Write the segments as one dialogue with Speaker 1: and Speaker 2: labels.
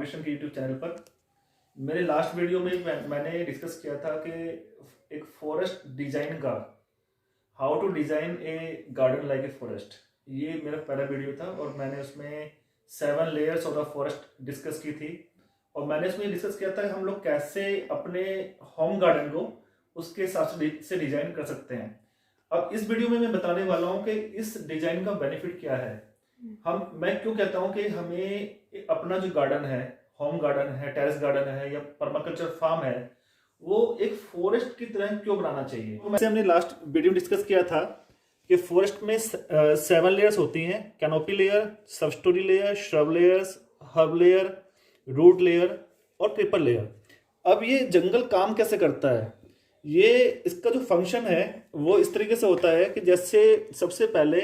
Speaker 1: Foundation के YouTube channel पर। मेरे लास्ट वीडियो में मैंने डिस्कस किया था कि एक फॉरेस्ट डिजाइन का, how to design a garden like a forest, ये मेरा पहला वीडियो था और मैंने उसमें 7 layers of the forest discuss की थी। और मैंने उसमें डिस्कस किया था कि हम लोग कैसे अपने होम गार्डन को उसके हिसाब से डिजाइन कर सकते हैं। अब इस वीडियो में मैं बताने वाला हूँ कि इस डिजाइन का बेनिफिट क्या है। मैं क्यों कहता हूँ कि हमें अपना जो गार्डन है, होम गार्डन है, टेरेस गार्डन है या पर्माकल्चर फार्म है, वो एक फॉरेस्ट की तरह क्यों बनाना चाहिए। तो वैसे हमने लास्ट वीडियो में डिस्कस किया था कि फॉरेस्ट में 7 लेयर्स होती हैं: canopy layer, substory layer, shrub layers, herb layer, root layer और क्रीपर लेयर। अब ये जंगल काम कैसे करता है, ये इसका जो फंक्शन है वो इस तरीके से होता है कि जैसे सबसे पहले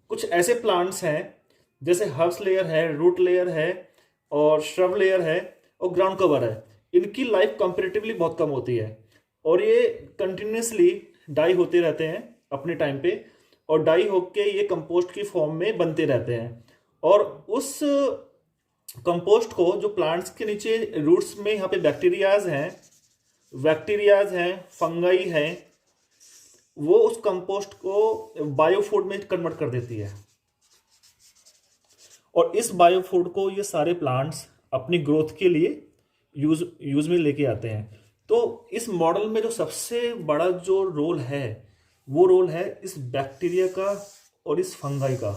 Speaker 1: कुछ ऐसे प्लांट्स हैं जैसे हर्ब्स लेयर है, रूट लेयर है और श्रब लेयर है और ग्राउंड कवर है। इनकी लाइफ कंपैरेटिवली बहुत कम होती है और ये कंटिन्यूसली डाई होते रहते हैं अपने टाइम पे, और डाई होके ये कंपोस्ट की फॉर्म में बनते रहते हैं। और उस कंपोस्ट को जो प्लांट्स के नीचे रूट्स में यहाँ पे बैक्टीरियाज हैं, फंगाई हैं, वो उस कंपोस्ट को बायोफूड में कन्वर्ट कर देती है। और इस बायोफूड को ये सारे प्लांट्स अपनी ग्रोथ के लिए यूज में लेके आते हैं। तो इस मॉडल में जो सबसे बड़ा जो रोल है वो रोल है इस बैक्टीरिया का और इस फंगाई का।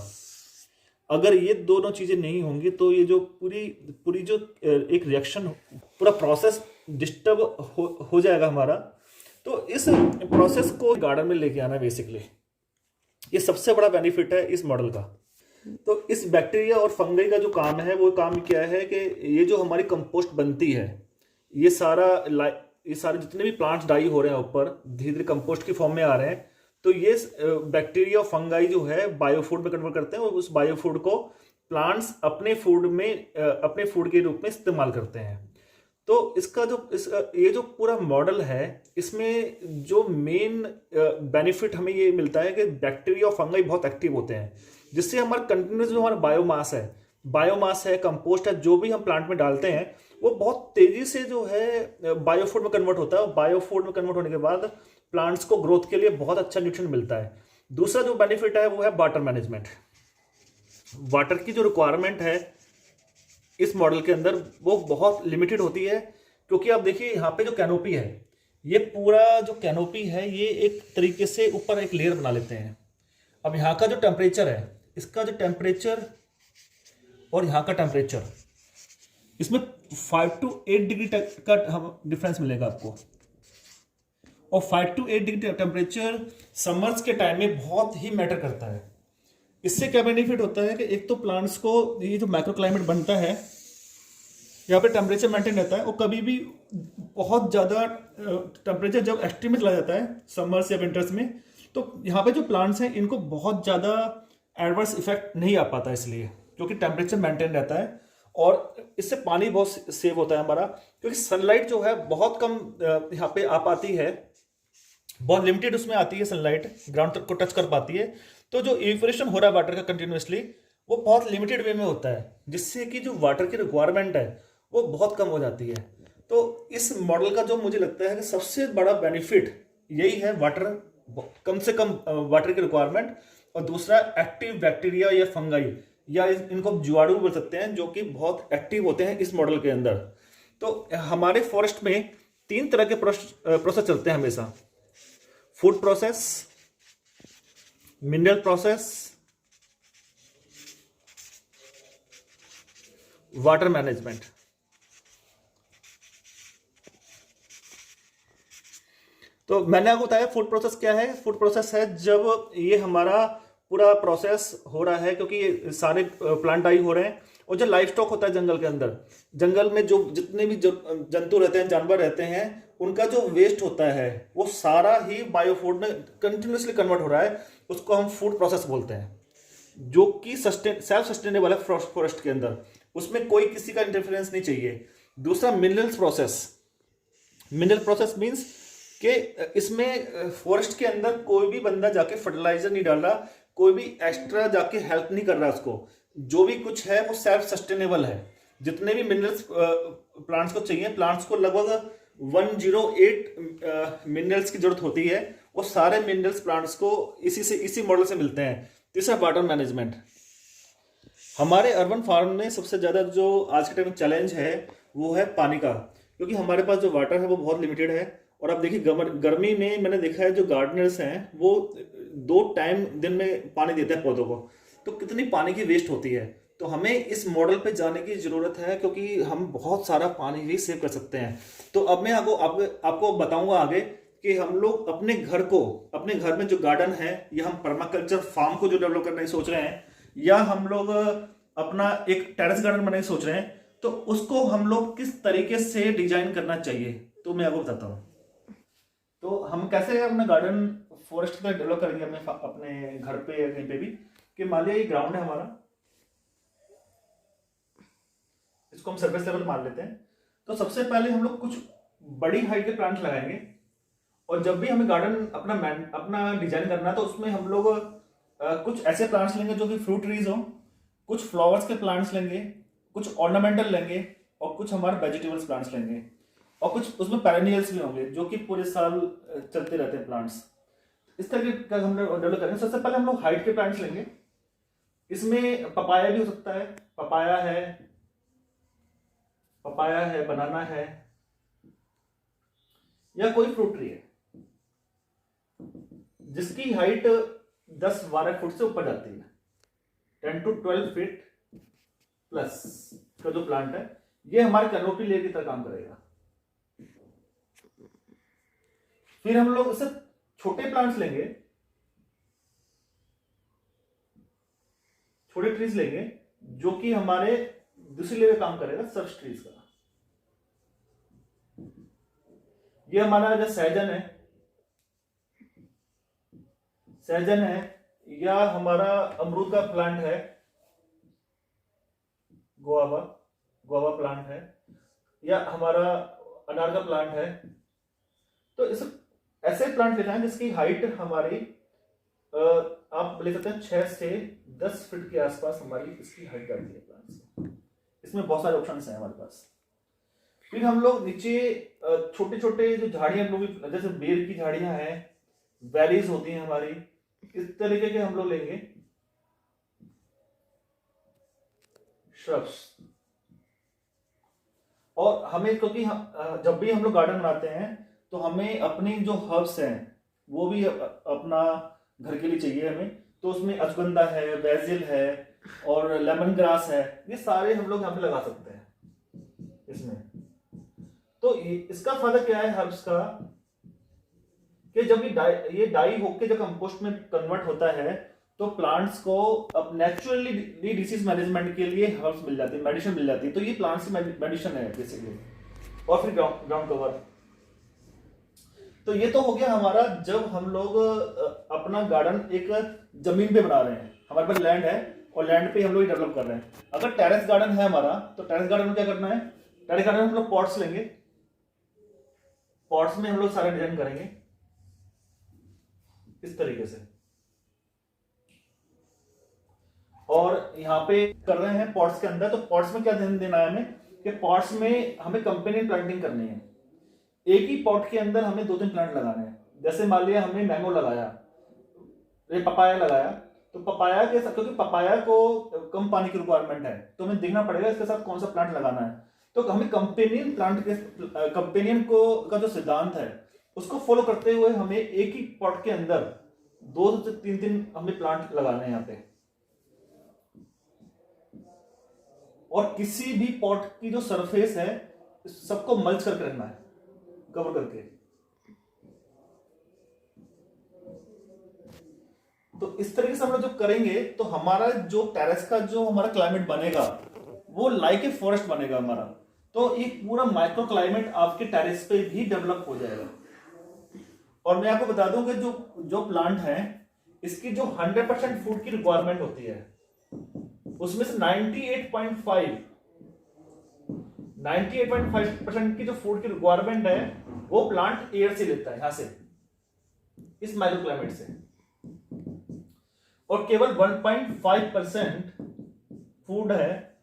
Speaker 1: अगर ये दोनों चीजें नहीं होंगी तो ये जो पूरी जो एक रिएक्शन, पूरा प्रोसेस डिस्टर्ब हो जाएगा हमारा। तो इस प्रोसेस को गार्डन में लेके आना बेसिकली ये सबसे बड़ा बेनिफिट है इस मॉडल का। तो इस बैक्टीरिया और फंगई का जो काम है वो काम क्या है कि ये जो हमारी कंपोस्ट बनती है, ये सारे जितने भी प्लांट्स डाई हो रहे हैं ऊपर धीरे धीरे कंपोस्ट की फॉर्म में आ रहे हैं, तो ये बैक्टीरिया और फंगाई जो है बायोफूड में कन्वर्ट करते हैं और उस बायोफूड को प्लांट्स अपने फूड के रूप में इस्तेमाल करते हैं। तो इसका ये जो पूरा मॉडल है, इसमें जो मेन बेनिफिट हमें ये मिलता है कि बैक्टीरिया और फंगाई बहुत एक्टिव होते हैं, जिससे हमारा कंटिन्यूस जो हमारा बायोमास है, कंपोस्ट है, जो भी हम प्लांट में डालते हैं वो बहुत तेजी से जो है बायोफूड में कन्वर्ट होता है। और बायोफूड में कन्वर्ट होने के बाद प्लांट्स को ग्रोथ के लिए बहुत अच्छा न्यूट्रिशन मिलता है। दूसरा जो बेनिफिट है वो है वाटर मैनेजमेंट। वाटर की जो रिक्वायरमेंट है इस मॉडल के अंदर वो बहुत लिमिटेड होती है, क्योंकि आप देखिए यहाँ पे जो कैनोपी है, ये पूरा जो कैनोपी है ये एक तरीके से ऊपर एक लेयर बना लेते हैं। अब यहाँ का जो टेम्परेचर है, इसका जो टेम्परेचर और यहाँ का टेम्परेचर, इसमें 5 to 8 डिग्री का डिफरेंस मिलेगा आपको। और 5 to 8 डिग्री टेम्परेचर समर्स के टाइम में बहुत ही मैटर करता है। इससे क्या बेनिफिट होता है कि एक तो प्लांट्स को ये जो माइक्रो क्लाइमेट बनता है, यहाँ पे टेम्परेचर मेंटेन रहता है, और कभी भी बहुत ज़्यादा टेम्परेचर जब एक्सट्रीम में चला जाता है समर्स या विंटर्स में, तो यहाँ पे जो प्लांट्स हैं इनको बहुत ज़्यादा एडवर्स इफेक्ट नहीं आ पाता, इसलिए क्योंकि टेम्परेचर मेंटेन रहता है। और इससे पानी बहुत सेव होता है हमारा, क्योंकि सनलाइट जो है बहुत कम यहाँ पे आ पाती है, बहुत लिमिटेड उसमें आती है सनलाइट, ग्राउंड तक को टच कर पाती है। तो जो इवेपोरेशन हो रहा है वाटर का कंटिन्यूसली, वो बहुत लिमिटेड वे में होता है, जिससे कि जो वाटर की रिक्वायरमेंट है वो बहुत कम हो जाती है। तो इस मॉडल का जो मुझे लगता है कि सबसे बड़ा बेनिफिट यही है, वाटर, कम से कम वाटर की रिक्वायरमेंट, और दूसरा एक्टिव बैक्टीरिया या फंगाई, या इनको जीवाणु बोल सकते हैं, जो कि बहुत एक्टिव होते हैं इस मॉडल के अंदर। तो हमारे फॉरेस्ट में 3 तरह के प्रोसेस चलते हैं हमेशा: food process, mineral process, water management. तो मैंने आपको बताया फूड प्रोसेस क्या है। फूड प्रोसेस है जब ये हमारा पूरा प्रोसेस हो रहा है, क्योंकि ये सारे प्लांट डाई हो रहे हैं, और जो लाइफ स्टॉक होता है जंगल के अंदर, जंगल में जो जितने भी जंतु रहते हैं, जानवर रहते हैं, उनका जो वेस्ट होता है वो सारा ही बायोफूड में कंटिन्यूसली कन्वर्ट हो रहा है। उसको हम फूड प्रोसेस बोलते हैं, जो कि सेल्फ सस्टेनेबल है फॉरेस्ट के अंदर, उसमें कोई किसी का इंटरफेरेंस नहीं चाहिए। दूसरा minerals process. Mineral process means कि इसमें फॉरेस्ट के अंदर कोई भी बंदा जाके फर्टिलाइजर नहीं डाल रहा, कोई भी एक्स्ट्रा जाके हेल्प नहीं कर रहा उसको, जो भी कुछ है वो सेल्फ सस्टेनेबल है। जितने भी मिनरल्स प्लांट्स को चाहिए, प्लांट्स को लगभग 108 मिनरल्स की जरूरत होती है, और सारे मिनरल्स प्लांट्स को इसी मॉडल से मिलते हैं। तीसरा वाटर मैनेजमेंट। हमारे अर्बन फार्म में सबसे ज़्यादा जो आज के टाइम में चैलेंज है वो है पानी का, क्योंकि हमारे पास जो वाटर है वो बहुत लिमिटेड है। और आप देखिए गर्मी में मैंने देखा है जो गार्डनर्स हैं वो 2 टाइम दिन में पानी देते हैं पौधों को, तो कितनी पानी की वेस्ट होती है। तो हमें इस मॉडल पे जाने की ज़रूरत है, क्योंकि हम बहुत सारा पानी भी सेव कर सकते हैं। तो अब मैं आपको बताऊंगा आगे कि हम लोग अपने घर में जो गार्डन है, या हम पर्माकल्चर फार्म को जो डेवलप करने की सोच रहे हैं, या हम लोग अपना एक टेरेस गार्डन बनाने की सोच रहे हैं, तो उसको हम लोग किस तरीके से डिजाइन करना चाहिए, तो मैं आपको बताता हूँ। तो हम कैसे अपना गार्डन फॉरेस्ट का डेवलप करेंगे अपने घर पे या कहीं पे भी, कि मान लिया ये ग्राउंड है हमारा, इसको हम सरफेस लेवल मान लेते हैं। तो सबसे पहले हम लोग कुछ बड़ी हाइट के प्लांट लगाएंगे, और जब भी हमें गार्डन अपना डिजाइन करना है तो उसमें हम लोग कुछ ऐसे प्लांट्स लेंगे जो कि फ्रूट ट्रीज हो, कुछ फ्लावर्स के प्लांट्स लेंगे, कुछ ऑर्नामेंटल लेंगे, और कुछ हमारे वेजिटेबल्स प्लांट्स लेंगे, और कुछ उसमें पेरेनियल्स भी होंगे जो कि पूरे साल चलते रहते हैं प्लांट्स। इस तरह का हम लोग डेवलप करेंगे। सबसे पहले हम लोग हाइट के प्लांट्स लेंगे। इसमें पपाया भी हो सकता है, पपाया है, बनाना है, या कोई फ्रूट ट्री है जिसकी हाइट 10-12 फुट से ऊपर जाती है। 10 to 12 फीट प्लस का जो प्लांट है, ये हमारे कैनोपी लेयर की तरह काम करेगा। फिर हम लोग इससे छोटे प्लांट्स लेंगे, छोटे ट्रीज लेंगे, जो कि हमारे दूसरी लेयर काम करेगा, सर्च ट्रीज का। ये हमारा जो सहजन है, या हमारा अमरूद का प्लांट है, गोआवा प्लांट है, या हमारा अनार का प्लांट है। तो इस ऐसे प्लांट लेना है जिसकी हाइट हमारी आप ले सकते हैं 6 से 10 फीट के आसपास हमारी इसकी हाइट जाती है प्लांट से। इसमें बहुत सारे ऑप्शन हैं हमारे पास। फिर हम लोग नीचे छोटे छोटे जो झाड़ियां हम लोग, जैसे बेर की झाड़ियां हैं, वैलीज होती हैं हमारी, इस तरीके के हम लोग लेंगे श्रब्स। और हमें, क्योंकि जब भी हम लोग गार्डन बनाते हैं तो हमें अपनी जो हर्ब्स हैं वो भी अपना घर के लिए चाहिए हमें। तो उसमें अश्वगंधा है, बेसिल है, और लेमन ग्रास है, ये सारे हम लोग यहाँ पे लगा सकते हैं इसमें। तो इसका फायदा क्या है हर्ब्स का, कि जब ये डाई होके जब कंपोस्ट में कन्वर्ट होता है तो प्लांट्स को अब नेचुरली डिसीज मैनेजमेंट के लिए हर्ब्स मिल जाती है, मेडिसिन मिल जाती है। तो ये प्लांट्स की मेडिसिन है बेसिकली। और फिर ग्राउंड कवर। तो ये तो हो गया हमारा जब हम लोग अपना गार्डन एक जमीन पे बना रहे हैं, हमारे पास लैंड है और लैंड पे हम लोग डेवलप कर रहे हैं। अगर टेरेस गार्डन है हमारा, तो टेरेस गार्डन में क्या करना है, टेरेस गार्डन में हम लोग पॉट्स लेंगे, पॉट्स में हम लोग सारा डिजाइन करेंगे इस तरीके से। और यहाँ पे कर रहे हैं पॉट्स के अंदर, तो पॉट्स में क्या ध्यान देना है हमें, कि पॉट्स में हमें कंपेनियन प्लांटिंग करनी है। एक ही पॉट के अंदर हमें 2-3 प्लांट लगाने हैं। जैसे मान लिया हमने मैंगो लगाया, पपाया लगाया, तो पपाया के साथ, क्योंकि पपाया को कम पानी की रिक्वायरमेंट है, तो हमें देखना पड़ेगा इसके साथ कौन सा प्लांट लगाना है। तो हमें कंपेनियन प्लांट के कंपेनियन को का जो सिद्धांत है उसको फॉलो करते हुए हमें एक ही पॉट के अंदर 2 से 3 हमें प्लांट लगाने हैं यहाँ पे। और किसी भी पॉट की जो सरफेस है सबको मल्च करके रखना है, कवर करके। तो इस तरीके से हम लोग जब करेंगे तो हमारा जो टेरेस का जो हमारा क्लाइमेट बनेगा वो लाइक ए फॉरेस्ट बनेगा हमारा। तो एक पूरा माइक्रो क्लाइमेट आपके टेरेस पे भी डेवलप हो जाएगा। और मैं आपको बता दूं कि जो प्लांट है इसकी जो 100% फूड की रिक्वायरमेंट होती है उसमें से 98.5% की जो फूड की रिक्वायरमेंट है वो प्लांट एयर से लेता है, यहां से, इस माइक्रो क्लाइमेट से। और केवल 1.5% फूड है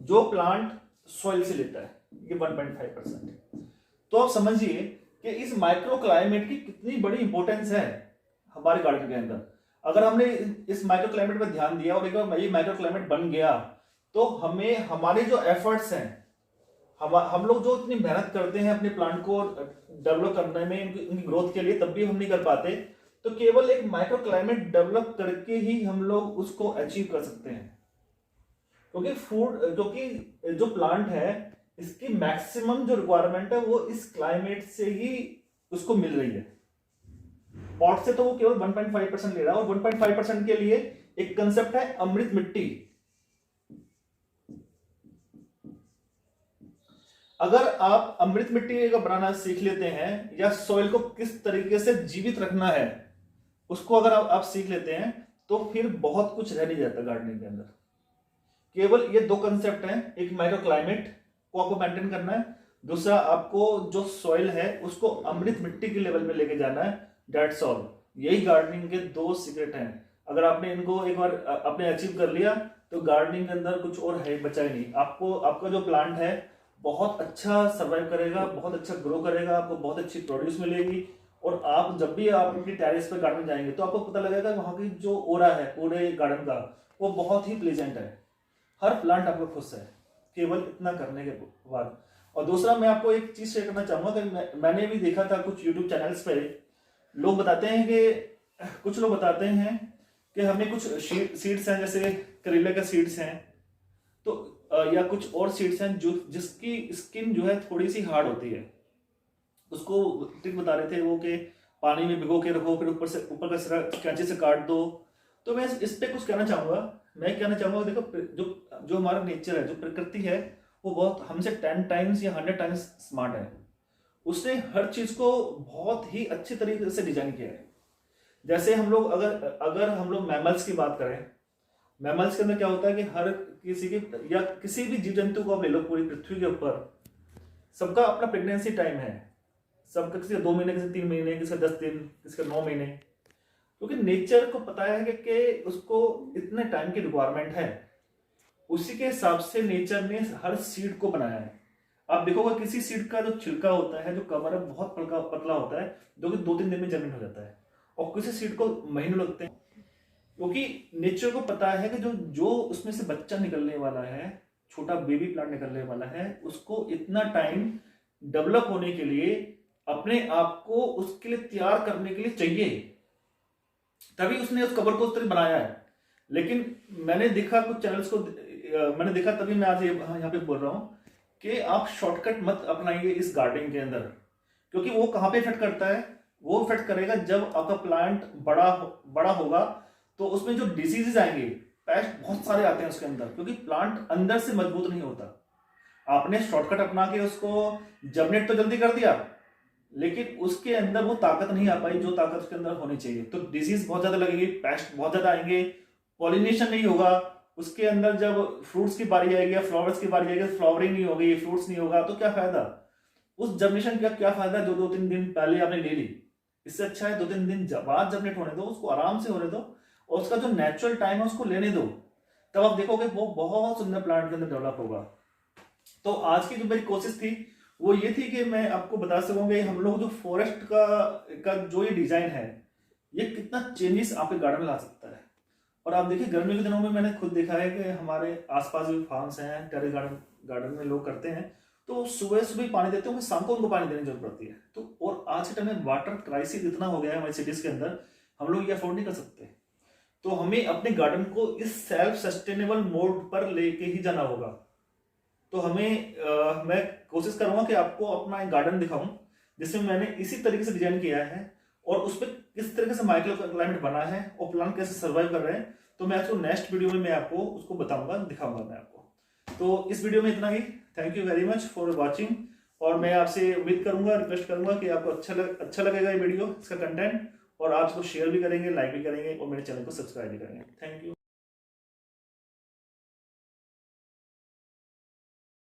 Speaker 1: जो प्लांट सॉइल से लेता है, ये 1.5%। तो आप समझिए कि इस माइक्रो क्लाइमेट की कितनी बड़ी इंपॉर्टेंस है हमारे गार्डन के अंदर। अगर हमने इस माइक्रो क्लाइमेट पर ध्यान दिया और एक बार ये माइक्रो क्लाइमेट बन गया, तो हमें हमारे जो एफर्ट्स हैं, हम लोग जो इतनी मेहनत करते हैं अपने प्लांट को डेवलप करने में, इनकी ग्रोथ के लिए, तब भी हम नहीं कर पाते। तो केवल एक माइक्रो क्लाइमेट डेवलप करके ही हम लोग उसको अचीव कर सकते हैं, क्योंकि जो प्लांट है इसकी मैक्सिमम जो रिक्वायरमेंट है वो इस क्लाइमेट से ही उसको मिल रही है। पॉट से तो वो केवल 1.5% ले रहा है, और 1.5% के लिए एक कंसेप्ट है अमृत मिट्टी। अगर आप अमृत मिट्टी का बनाना सीख लेते हैं, या सॉइल को किस तरीके से जीवित रखना है उसको अगर आप सीख लेते हैं, तो फिर बहुत कुछ रह नहीं जाता गार्डनिंग के अंदर। केवल ये दो कंसेप्ट हैं, एक माइक्रो क्लाइमेट को आपको मेंटेन करना है, दूसरा आपको जो सॉइल है उसको अमृत मिट्टी के लेवल में लेके जाना है। That's all. यही गार्डनिंग के दो सीक्रेट हैं। अगर आपने इनको एक बार आपने अचीव कर लिया, तो गार्डनिंग के अंदर कुछ और है बचा ही नहीं। आपका जो प्लांट है बहुत अच्छा सर्वाइव करेगा, बहुत अच्छा ग्रो करेगा, आपको बहुत अच्छी प्रोड्यूस मिलेगी। और आप जब भी आप अपनी टेरेस पर गार्डन जाएंगे तो आपको पता लगेगा वहां की जो ओरा है पूरे गार्डन का, वो बहुत ही प्लेजेंट है। हर प्लांट आपको खुश है केवल इतना करने के बाद। और दूसरा मैं आपको एक चीज शेयर करना चाहूंगा कि मैंने भी देखा था कुछ यूट्यूब चैनल्स पे लोग बताते हैं कि कुछ लोग बताते हैं कि हमें कुछ सीड्स हैं, जैसे करेले के सीड्स हैं, तो या कुछ और सीड्स हैं जो जिसकी स्किन जो है थोड़ी सी हार्ड होती है, उसको ट्रिक बता रहे थे वो कि पानी में भिगो के रखो, फिर ऊपर का सिरा कैंची से काट दो। तो मैं इस पे कुछ कहना चाहूंगा। मैं कहना चाहूंगा देखो, जो हमारा नेचर है, जो प्रकृति है, वो बहुत हमसे 10 टाइम्स या 100 टाइम्स स्मार्ट है। उसने हर चीज को बहुत ही अच्छे तरीके से डिजाइन किया है। जैसे हम लोग अगर हम लोग मैमल्स की बात करें, मैमल्स के अंदर क्या होता है कि हर किसी की या किसी भी जीव जंतु को आप ले लो पूरी पृथ्वी के ऊपर, सबका अपना प्रेगनेंसी टाइम है। सबका किसी का 2 महीने, किसी 3 महीने, किसी का 10 दिन, किसी का 9 महीने, क्योंकि नेचर को पता है कि उसको इतने टाइम की रिक्वायरमेंट है। उसी के हिसाब से नेचर ने हर सीड को बनाया है। आप देखोगे किसी सीड का जो छिलका होता है, जो कवर है, बहुत पतला होता है, जो कि 2-3 दिन में जमीन हो जाता है, और किसी सीड को महीनों लगते हैं, क्योंकि नेचर को पता है कि जो उसमें से बच्चा निकलने वाला है, छोटा बेबी प्लांट निकलने वाला है, उसको इतना टाइम डेवलप होने के लिए, अपने आप को उसके लिए तैयार करने के लिए चाहिए, तभी उसने उस कवर को उस तरह बनाया है। लेकिन मैंने देखा कुछ चैनल्स को, मैंने देखा, तभी मैं आज यहाँ पे बोल रहा हूँ कि आप शॉर्टकट मत अपनाइए इस गार्डनिंग के अंदर, क्योंकि वो कहाँ पे इफेक्ट करता है, वो इफेक्ट करेगा जब आपका प्लांट बड़ा होगा, तो उसमें जो डिजीजेज आएंगे, पेस्ट बहुत सारे आते हैं उसके अंदर, क्योंकि प्लांट अंदर से मजबूत नहीं होता। आपने शॉर्टकट अपना के उसको जर्मिनेट तो जल्दी कर दिया, लेकिन उसके अंदर वो ताकत नहीं आ पाई जो ताकत उसके अंदर होनी चाहिए। तो डिजीज बहुत ज्यादा लगेगी, पेस्ट बहुत ज्यादा आएंगे, पॉलिनेशन नहीं होगा उसके अंदर। जब फ्रूट्स की बारी आएगी या फ्लावर्स की बारी आएगी, फ्लावरिंग नहीं होगी, फ्रूट्स नहीं होगा, तो क्या फायदा उस जर्मिनेशन का? क्या फायदा जो 2-3 दिन पहले आपने ले ली? इससे अच्छा है 2-3 दिन बाद जर्मिनेट होने दो, उसको आराम से होने दो, और उसका जो नेचुरल टाइम है उसको लेने दो, तब आप देखोगे वो बहुत सुंदर प्लांट के अंदर डेवलप होगा। तो आज की जो मेरी कोशिश थी वो ये थी कि मैं आपको बता सकूंगा हम लोग जो फॉरेस्ट का जो ये डिजाइन है, ये कितना चेंजेस आपके गार्डन में ला सकता है। और आप देखिए गर्मियों के दिनों में मैंने खुद देखा है कि हमारे आसपास जो फार्म्स हैं, टेरेस गार्डन में लोग करते हैं, तो सुबह सुबह पानी देते हैं, शाम को उनको पानी देने की जरूरत पड़ती है। तो और आज के टाइम में वाटर क्राइसिस इतना हो गया है हमारी सिटीज के अंदर, हम लोग ये अफोर्ड नहीं कर सकते। तो हमें अपने गार्डन को इस सेल्फ सस्टेनेबल मोड पर लेके ही जाना होगा। तो मैं कोशिश करूंगा कि आपको अपना एक गार्डन दिखाऊं जिसमें मैंने इसी तरीके से डिजाइन किया है, और उस पर किस तरीके से माइक्रो क्लाइमेट बना है और प्लांट कैसे सर्वाइव कर रहे हैं। तो मैं आपको नेक्स्ट वीडियो में मैं आपको उसको बताऊंगा, दिखाऊंगा मैं आपको। तो इस वीडियो में इतना ही। Thank you very much for watching. और मैं आपसे उम्मीद करूंगा, रिक्वेस्ट करूंगा कि आपको अच्छा लगेगा ये वीडियो, इसका कंटेंट, और आप इसको शेयर भी करेंगे, लाइक भी करेंगे, और मेरे चैनल को सब्सक्राइब भी करेंगे। Thank you.